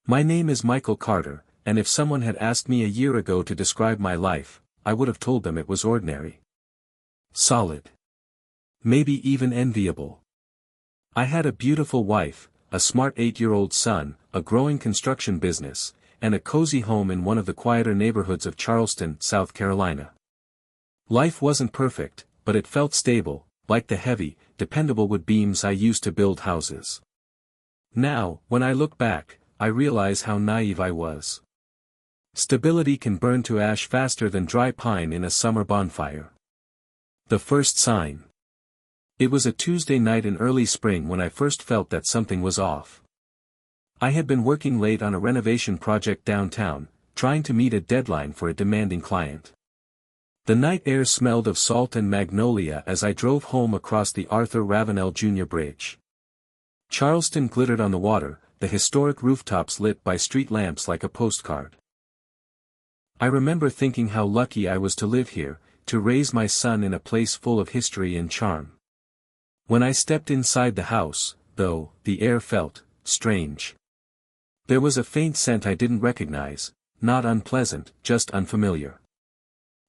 My name is Michael Carter, and if someone had asked me a year ago to describe my life, I would have told them it was ordinary. Solid. Maybe even enviable. I had a beautiful wife, a smart 8-year-old son, a growing construction business, and a cozy home in one of the quieter neighborhoods of Charleston, South Carolina. Life wasn't perfect, but it felt stable, like the heavy, dependable wood beams I used to build houses. Now, when I look back, I realize how naive I was. Stability can burn to ash faster than dry pine in a summer bonfire. The first sign. It was a Tuesday night in early spring when I first felt that something was off. I had been working late on a renovation project downtown, trying to meet a deadline for a demanding client. The night air smelled of salt and magnolia as I drove home across the Arthur Ravenel Jr. Bridge. Charleston glittered on the water, the historic rooftops lit by street lamps like a postcard. I remember thinking how lucky I was to live here, to raise my son in a place full of history and charm. When I stepped inside the house, though, the air felt strange. There was a faint scent I didn't recognize, not unpleasant, just unfamiliar.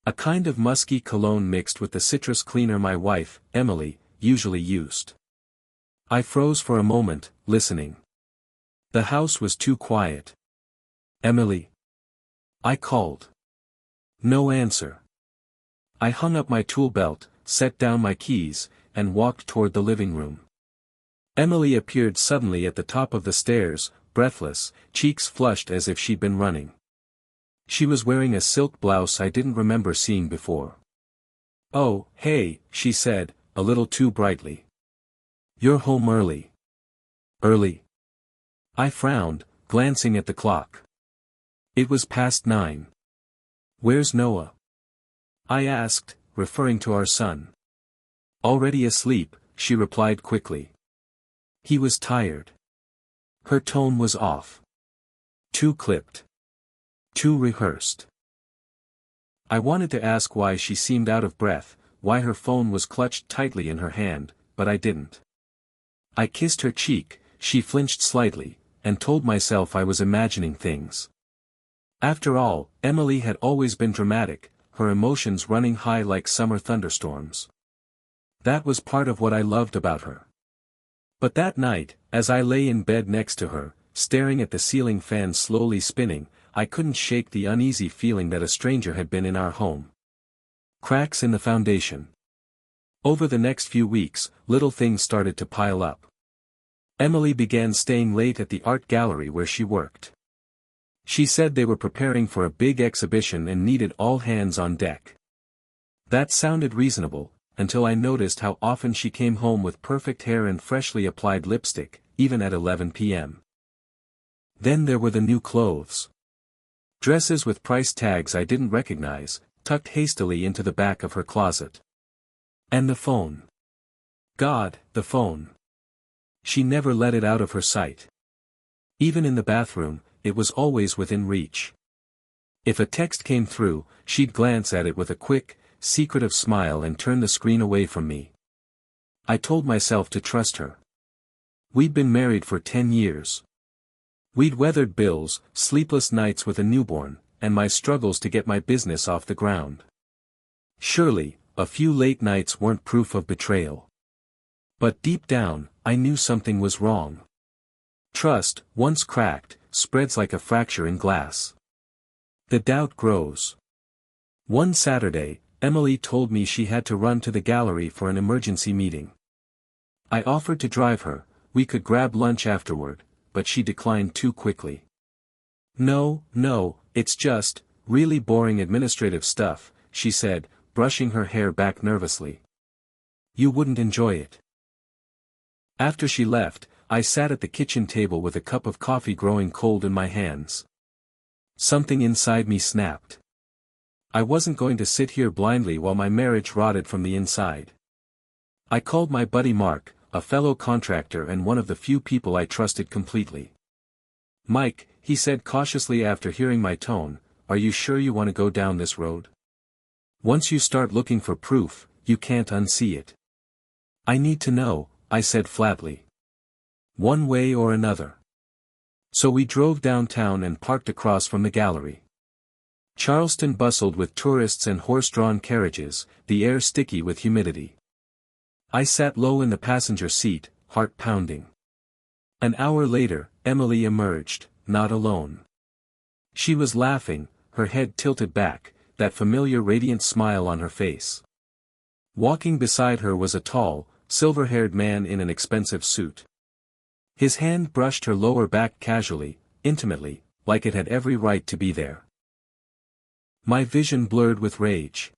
A kind of musky cologne mixed with the citrus cleaner my wife, Emily, usually used. I froze for a moment, listening. The house was too quiet. Emily? I called. No answer. I hung up my tool belt, set down my keys, and walked toward the living room. Emily appeared suddenly at the top of the stairs, breathless, cheeks flushed as if she'd been running. She was wearing a silk blouse I didn't remember seeing before. "Oh, hey," she said, a little too brightly. "You're home early." "Early?" I frowned, glancing at the clock. It was past 9. "Where's Noah?" I asked, referring to our son. "Already asleep," she replied quickly. "He was tired." Her tone was off. Too clipped. Too rehearsed. I wanted to ask why she seemed out of breath, why her phone was clutched tightly in her hand, but I didn't. I kissed her cheek, she flinched slightly, and told myself I was imagining things. After all, Emily had always been dramatic, her emotions running high like summer thunderstorms. That was part of what I loved about her. But that night, as I lay in bed next to her, staring at the ceiling fan slowly spinning, I couldn't shake the uneasy feeling that a stranger had been in our home. Cracks in the foundation. Over the next few weeks, little things started to pile up. Emily began staying late at the art gallery where she worked. She said they were preparing for a big exhibition and needed all hands on deck. That sounded reasonable, until I noticed how often she came home with perfect hair and freshly applied lipstick, even at 11 p.m. Then there were the new clothes. Dresses with price tags I didn't recognize, tucked hastily into the back of her closet. And the phone. God, the phone. She never let it out of her sight. Even in the bathroom, it was always within reach. If a text came through, she'd glance at it with a quick, secretive smile and turn the screen away from me. I told myself to trust her. We'd been married for 10 years. We'd weathered bills, sleepless nights with a newborn, and my struggles to get my business off the ground. Surely, a few late nights weren't proof of betrayal. But deep down, I knew something was wrong. Trust, once cracked, spreads like a fracture in glass. The doubt grows. One Saturday, Emily told me she had to run to the gallery for an emergency meeting. I offered to drive her, we could grab lunch afterward, but she declined too quickly. No, it's just, really boring administrative stuff, she said, brushing her hair back nervously. You wouldn't enjoy it. After she left, I sat at the kitchen table with a cup of coffee growing cold in my hands. Something inside me snapped. I wasn't going to sit here blindly while my marriage rotted from the inside. I called my buddy Mark, a fellow contractor and one of the few people I trusted completely. "Mike," he said cautiously after hearing my tone, "are you sure you want to go down this road? Once you start looking for proof, you can't unsee it." "I need to know," I said flatly. "One way or another." So we drove downtown and parked across from the gallery. Charleston bustled with tourists and horse-drawn carriages, the air sticky with humidity. I sat low in the passenger seat, heart pounding. An hour later, Emily emerged, not alone. She was laughing, her head tilted back, that familiar radiant smile on her face. Walking beside her was a tall, silver-haired man in an expensive suit. His hand brushed her lower back casually, intimately, like it had every right to be there. My vision blurred with rage.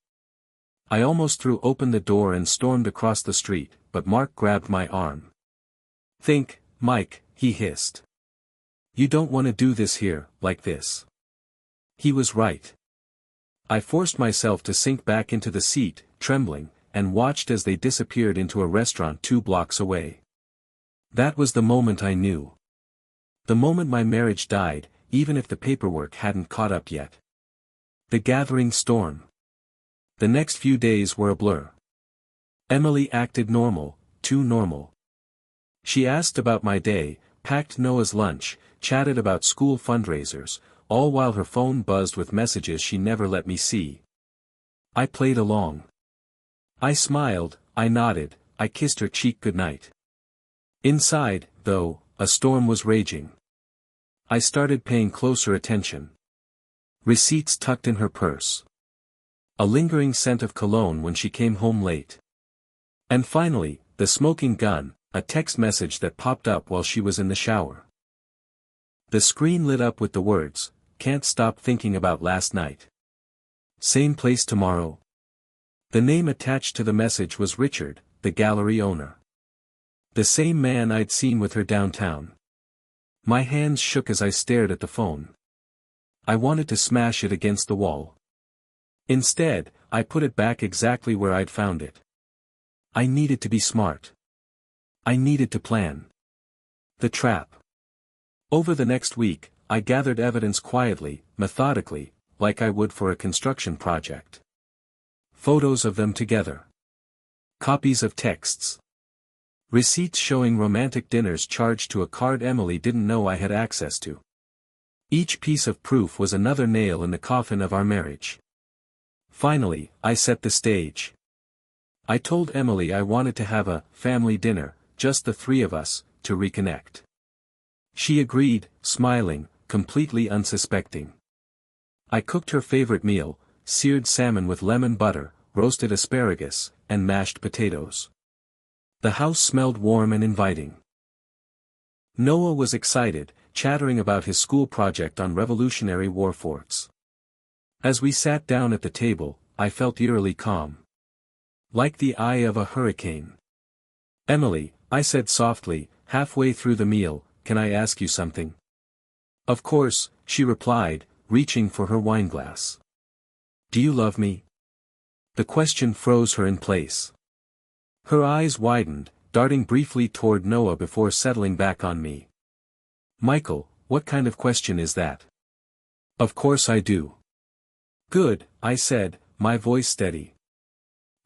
I almost threw open the door and stormed across the street, but Mark grabbed my arm. "Think, Mike," he hissed. "You don't want to do this here, like this." He was right. I forced myself to sink back into the seat, trembling, and watched as they disappeared into a restaurant 2 blocks away. That was the moment I knew. The moment my marriage died, even if the paperwork hadn't caught up yet. The gathering storm. The next few days were a blur. Emily acted normal, too normal. She asked about my day, packed Noah's lunch, chatted about school fundraisers, all while her phone buzzed with messages she never let me see. I played along. I smiled, I nodded, I kissed her cheek goodnight. Inside, though, a storm was raging. I started paying closer attention. Receipts tucked in her purse. A lingering scent of cologne when she came home late. And finally, the smoking gun, a text message that popped up while she was in the shower. The screen lit up with the words, "Can't stop thinking about last night. Same place tomorrow." The name attached to the message was Richard, the gallery owner. The same man I'd seen with her downtown. My hands shook as I stared at the phone. I wanted to smash it against the wall. Instead, I put it back exactly where I'd found it. I needed to be smart. I needed to plan. The trap. Over the next week, I gathered evidence quietly, methodically, like I would for a construction project. Photos of them together. Copies of texts. Receipts showing romantic dinners charged to a card Emily didn't know I had access to. Each piece of proof was another nail in the coffin of our marriage. Finally, I set the stage. I told Emily I wanted to have a family dinner, just the 3 of us, to reconnect. She agreed, smiling, completely unsuspecting. I cooked her favorite meal, seared salmon with lemon butter, roasted asparagus, and mashed potatoes. The house smelled warm and inviting. Noah was excited, chattering about his school project on Revolutionary War forts. As we sat down at the table, I felt eerily calm. Like the eye of a hurricane. "Emily," I said softly, halfway through the meal, "can I ask you something?" "Of course," she replied, reaching for her wineglass. "Do you love me?" The question froze her in place. Her eyes widened, darting briefly toward Noah before settling back on me. "Michael, what kind of question is that?" "Of course I do." "Good," I said, my voice steady.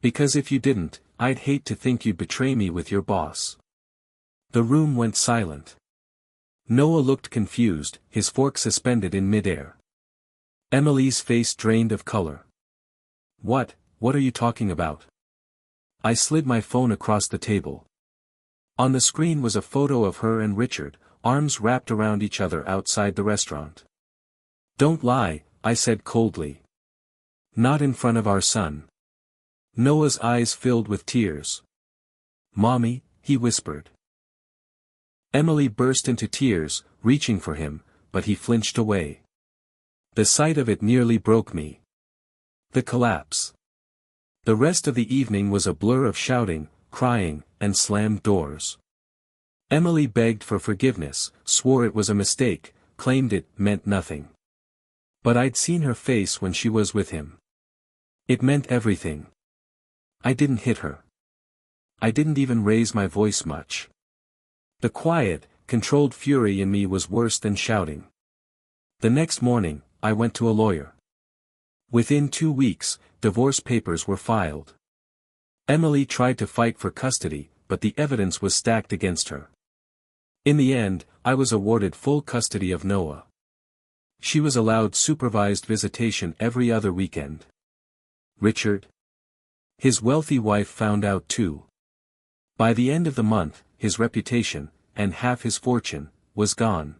"Because if you didn't, I'd hate to think you'd betray me with your boss." The room went silent. Noah looked confused, his fork suspended in midair. Emily's face drained of color. What are you talking about?" I slid my phone across the table. On the screen was a photo of her and Richard, arms wrapped around each other outside the restaurant. "Don't lie," I said coldly. "Not in front of our son." Noah's eyes filled with tears. "Mommy," he whispered. Emily burst into tears, reaching for him, but he flinched away. The sight of it nearly broke me. The collapse. The rest of the evening was a blur of shouting, crying, and slammed doors. Emily begged for forgiveness, swore it was a mistake, claimed it meant nothing. But I'd seen her face when she was with him. It meant everything. I didn't hit her. I didn't even raise my voice much. The quiet, controlled fury in me was worse than shouting. The next morning, I went to a lawyer. Within 2 weeks, divorce papers were filed. Emily tried to fight for custody, but the evidence was stacked against her. In the end, I was awarded full custody of Noah. She was allowed supervised visitation every other weekend. Richard? His wealthy wife found out too. By the end of the month, his reputation, and half his fortune, was gone.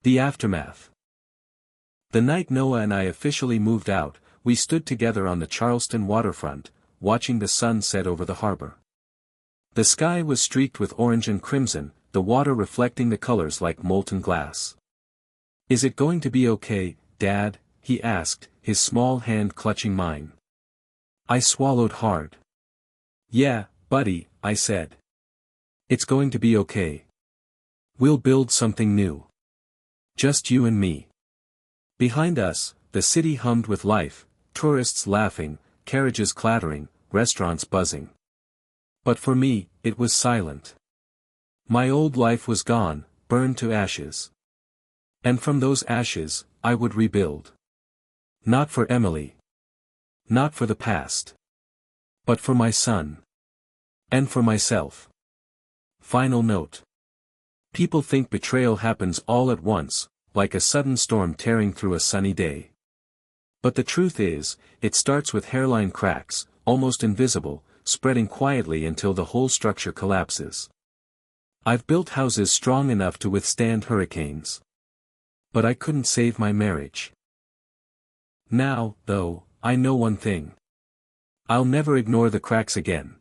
The aftermath. The night Noah and I officially moved out, we stood together on the Charleston waterfront, watching the sun set over the harbor. The sky was streaked with orange and crimson, the water reflecting the colors like molten glass. "Is it going to be okay, Dad?" he asked, his small hand clutching mine. I swallowed hard. "Yeah, buddy," I said. "It's going to be okay. We'll build something new. Just you and me." Behind us, the city hummed with life, tourists laughing, carriages clattering, restaurants buzzing. But for me, it was silent. My old life was gone, burned to ashes. And from those ashes, I would rebuild. Not for Emily. Not for the past. But for my son. And for myself. Final note. People think betrayal happens all at once, like a sudden storm tearing through a sunny day. But the truth is, it starts with hairline cracks, almost invisible, spreading quietly until the whole structure collapses. I've built houses strong enough to withstand hurricanes. But I couldn't save my marriage. Now, though, I know one thing. I'll never ignore the cracks again.